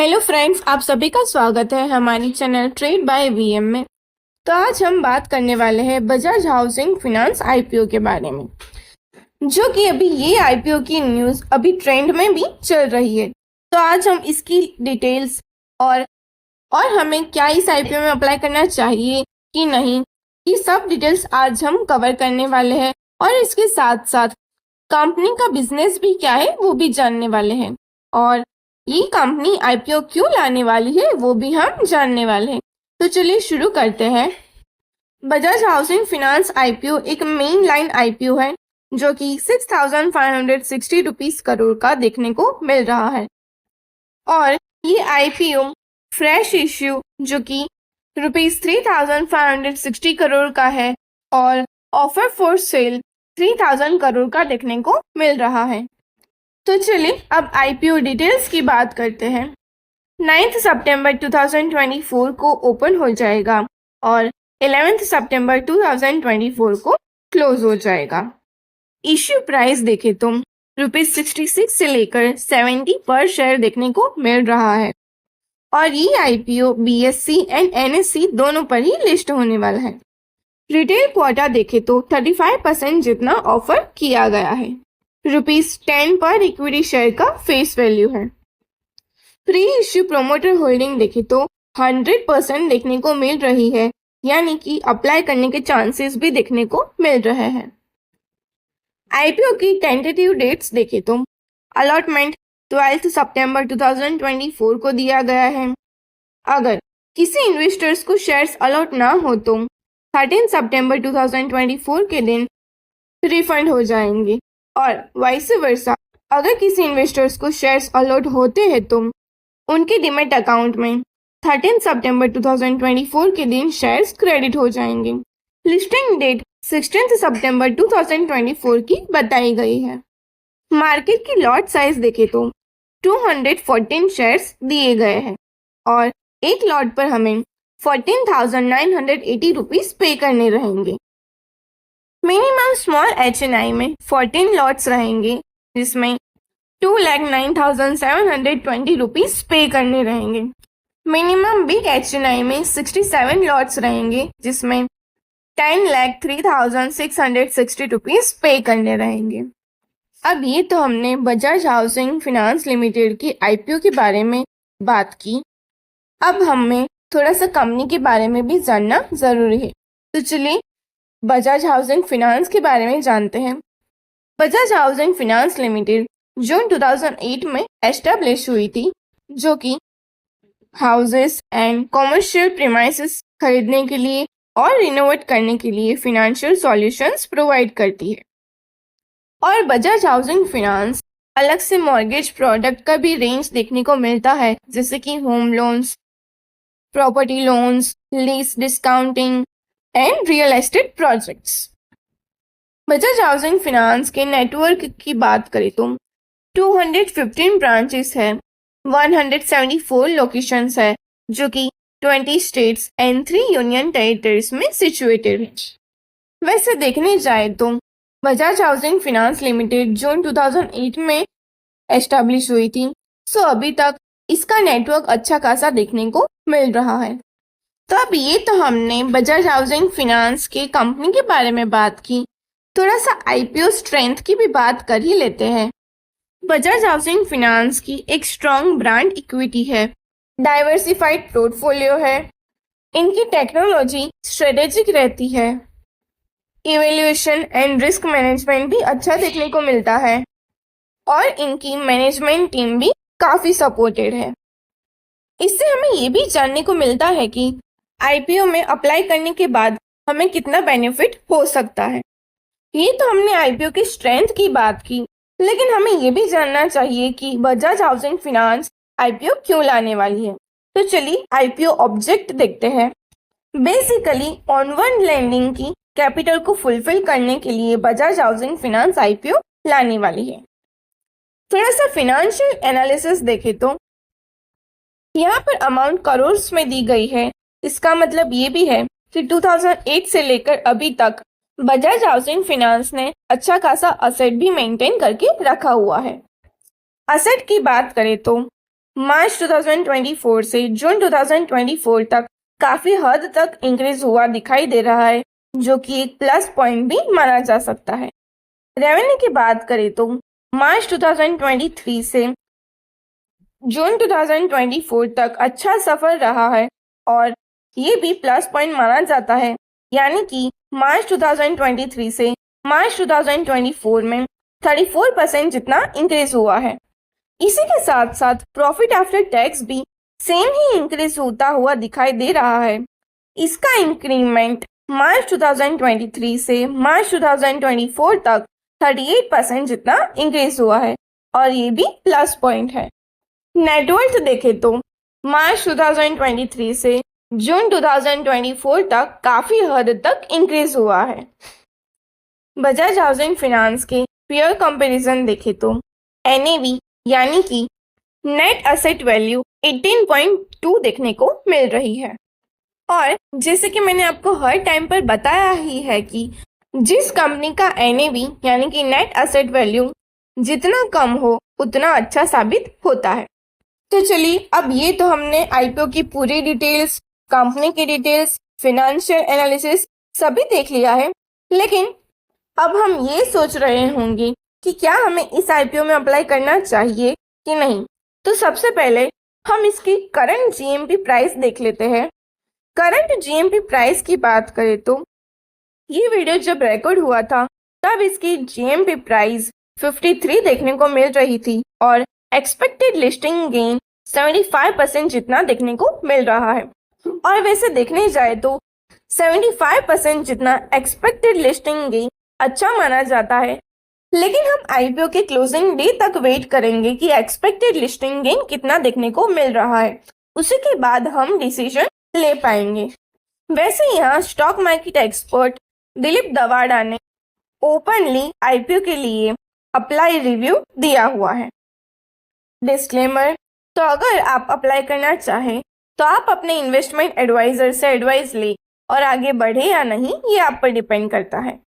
Hello friends, आप सभी का स्वागत है हमारी चैनल ट्रेड बाय वीएम में। तो आज हम बात करने वाले हैं बजाज हाउसिंग फाइनेंस आईपीओ के बारे में, जो कि अभी ये आईपीओ की न्यूज़ अभी ट्रेंड में भी चल रही है। तो आज हम इसकी डिटेल्स और हमें क्या इस आईपीओ में अप्लाई करना चाहिए कि नहीं, ये सब डिटेल्स आज हम कवर करने वाले हैं। और इसके साथ साथ कंपनी का बिजनेस भी क्या है वो भी जानने वाले हैं, और ये कंपनी आईपीओ क्यों लाने वाली है वो भी हम जानने वाले हैं। तो चलिए शुरू करते हैं। बजाज हाउसिंग फाइनेंस आईपीओ एक मेन लाइन आईपीओ है जो कि 6,560 रुपीस करोड़ का देखने को मिल रहा है। और ये आईपीओ फ्रेश इश्यू जो कि रुपीस 3,560 करोड़ का है और ऑफर फॉर सेल 3,000 करोड़ का देखने को मिल रहा है। तो चलिए अब आईपीओ डिटेल्स की बात करते हैं। 9 सितंबर 2024 को ओपन हो जाएगा और 11 सितंबर 2024 को क्लोज हो जाएगा। इश्यू प्राइस देखें तो ₹66 से लेकर 70 पर शेयर देखने को मिल रहा है। और ये आईपीओ बीएससी एंड एनएससी दोनों पर ही लिस्ट होने वाला है। रिटेल क्वाटा देखें तो 35% जितना ऑफर किया गया है। ₹10 पर इक्विटी शेयर का फेस वैल्यू है। प्री इश्यू प्रोमोटर होल्डिंग देखें तो 100% देखने को मिल रही है, यानी कि अप्लाई करने के चांसेस भी देखने को मिल रहे हैं। आईपीओ की टेंटेटिव डेट्स देखें तो अलॉटमेंट 12 सितंबर 2024 को दिया गया है। अगर किसी इन्वेस्टर्स को शेयर्स अलॉट ना हो तो 13 सितंबर 2024 के दिन रिफंड हो जाएंगे, और वाइस वर्सा अगर किसी इन्वेस्टर्स को शेयर्स अलॉट होते हैं तो उनके डीमैट अकाउंट में 13 सितंबर 2024 के दिन शेयर्स क्रेडिट हो जाएंगे। लिस्टिंग डेट 16 सितंबर 2024 की बताई गई है। मार्केट की लॉट साइज देखे तो 214 शेयर्स दिए गए हैं और एक लॉट पर हमें 14,980 रुपीज पे करने रहेंगे। मिनिमम स्मॉल एचएनआई में 14 लॉट्स रहेंगे, जिसमें 2,09,720 रुपीज पे करने रहेंगे। मिनिमम बिग एचएनआई में 67 लॉट्स रहेंगे, जिसमें 10,03,660 रुपीज पे करने रहेंगे। अब ये तो हमने बजाज हाउसिंग फाइनेंस लिमिटेड की आईपीओ के बारे में बात की। अब हमें थोड़ा सा कंपनी के बारे में भी जानना जरूरी है। तो चलिए बजाज हाउसिंग फाइनेंस के बारे में जानते हैं। बजाज हाउसिंग फाइनेंस लिमिटेड जून 2008 में एस्टेब्लिश हुई थी, जो कि हाउसेस एंड कॉमर्शियल प्रीमाइसेस खरीदने के लिए और रिनोवेट करने के लिए फाइनेंशियल सॉल्यूशंस प्रोवाइड करती है। और बजाज हाउसिंग फाइनेंस अलग से मॉर्गेज प्रोडक्ट का भी रेंज देखने को मिलता है, जैसे कि home loans, property loans, lease discounting and real estate projects. Bajaj housing finance के नेटवर्क की बात करें तो 215 ब्रांचेस है, 174 लोकेशंस है, जो कि 20 स्टेट्स एंड 3 यूनियन टेरिटरीज में सिचुएटेड है। वैसे देखने जाए तो बजाज हाउसिंग फाइनेंस लिमिटेड जून 2008 में एस्टेब्लिश हुई थी, सो अभी तक इसका नेटवर्क अच्छा खासा देखने को मिल रहा है। तो अब ये तो हमने बजाज हाउसिंग फाइनेंस के कंपनी के बारे में बात की, थोड़ा सा आईपीओ स्ट्रेंथ की भी बात कर ही लेते हैं। बजाज हाउसिंग फाइनेंस की एक स्ट्रॉन्ग ब्रांड इक्विटी है, डाइवर्सिफाइड पोर्टफोलियो है, इनकी टेक्नोलॉजी स्ट्रेटेजिक रहती है, इवैल्यूएशन एंड रिस्क मैनेजमेंट भी अच्छा देखने को मिलता है, और इनकी मैनेजमेंट टीम भी काफ़ी सपोर्टेड है। इससे हमें ये भी जानने को मिलता है कि आईपीओ में अप्लाई करने के बाद हमें कितना बेनिफिट हो सकता है। ये तो हमने आईपीओ की स्ट्रेंथ की बात की, लेकिन हमें ये भी जानना चाहिए कि बजाज हाउसिंग फाइनेंस आईपीओ क्यों लाने वाली है। तो चलिए आईपीओ ऑब्जेक्ट देखते हैं। बेसिकली ऑनवर्ड लेंडिंग की कैपिटल को फुलफिल करने के लिए बजाज हाउसिंग फाइनेंस आईपीओ लाने वाली है। थोड़ा सा फाइनेंशियल एनालिसिस देखें तो यहाँ पर अमाउंट करोड़ में दी गई है। इसका मतलब ये भी है कि 2008 से लेकर अभी तक बजाज हाउसिंग फाइनेंस ने अच्छा खासा असेट भी मेंटेन करके रखा हुआ है। असेट की बात करें तो मार्च 2024 से जून 2024 तक काफी हद तक इंक्रीज हुआ दिखाई दे रहा है, जो कि एक प्लस पॉइंट भी माना जा सकता है। रेवेन्यू की बात करें तो मार्च 2023 से जून 2024 तक अच्छा सफर रहा है और ये भी प्लस पॉइंट माना जाता है, यानी कि मार्च 2023 से मार्च 2024 में 34% जितना इंक्रीज हुआ है। इसी के साथ साथ प्रॉफिट आफ्टर टैक्स भी सेम ही इंक्रीज होता हुआ दिखाई दे रहा है। इसका इंक्रीमेंट मार्च 2023 से मार्च 2024 तक 38% जितना इंक्रीज हुआ है और ये भी प्लस पॉइंट है। नेटवर्थ देखें तो मार्च 2023 से जून 2024 तक काफी हद तक इंक्रीज हुआ है। बजाज हाउसिंग फाइनेंस के पीयर कंपैरिजन देखें तो एनएवी यानी कि नेट एसेट वैल्यू 18.2 देखने को मिल रही है। और जैसे कि मैंने आपको हर टाइम पर बताया ही है कि जिस कंपनी का एनएवी यानी कि नेट एसेट वैल्यू जितना कम हो उतना अच्छा साबित होता है। तो चलिए, अब ये तो हमने आईपीओ की पूरी डिटेल्स, कंपनी की डिटेल्स, फिनेंशियल एनालिसिस सभी देख लिया है। लेकिन अब हम ये सोच रहे होंगे कि क्या हमें इस आईपीओ में अप्लाई करना चाहिए कि नहीं। तो सबसे पहले हम इसकी करंट जीएमपी प्राइस देख लेते हैं। करंट जीएमपी प्राइस की बात करें तो ये वीडियो जब रिकॉर्ड हुआ था तब इसकी जीएमपी प्राइस 53 देखने को मिल रही थी और एक्सपेक्टेड लिस्टिंग गेन 75% जितना देखने को मिल रहा है। और वैसे देखने जाए तो 75% जितना एक्सपेक्टेड लिस्टिंग गेन अच्छा माना जाता है, लेकिन हम आईपीओ के क्लोजिंग डे तक वेट करेंगे कि एक्सपेक्टेड लिस्टिंग गेन कितना देखने को मिल रहा है, उसी के बाद हम डिसीजन ले पाएंगे। वैसे यहाँ stock market expert Dilip Dawara ने ओपनली आईपीओ के लिए अप्लाई रिव्यू दिया हुआ है। डिस्क्लेमर, तो अगर आप अप्लाई करना चाहें तो आप अपने इन्वेस्टमेंट एडवाइजर से एडवाइस लें और आगे बढ़े या नहीं ये आप पर डिपेंड करता है।